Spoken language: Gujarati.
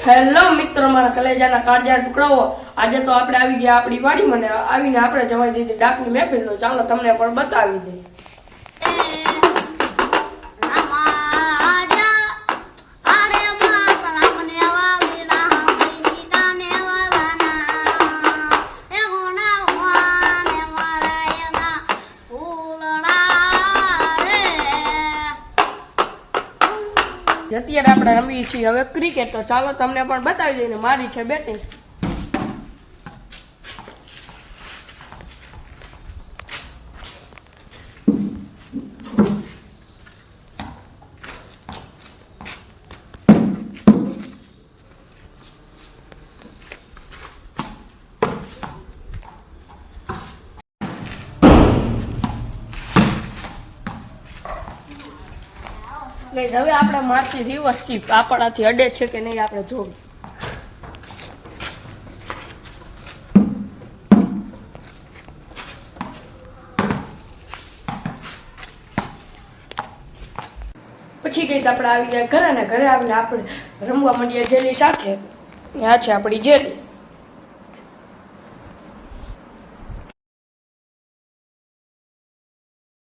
હેલો મિત્રો, મારા કલેજાના કાળજા ટુકડાઓ, આજે તો આપણે આવી ગયા આપણી વાડીમાં ને આવીને આપણે જવાઈ દીધી ડાકની મહેફિલ. તો ચાલો તમને પણ બતાવી દઈએ. અત્યારે આપણે રમીએ છીએ હવે ક્રિકેટ. તો ચાલો તમને પણ બતાવી દઈએ. મારી છે બેટિંગ. હવે આપણે મારથી રિવર્સ છીએ, આપણાથી અડે છે કે નહીં આપણે જોવું. પછી કઈક આપણે આવી ગયા ઘરે ને ઘરે આવીને આપણે રમવા માંડીએ જેલી સાથે. આ છે આપણી જેલી.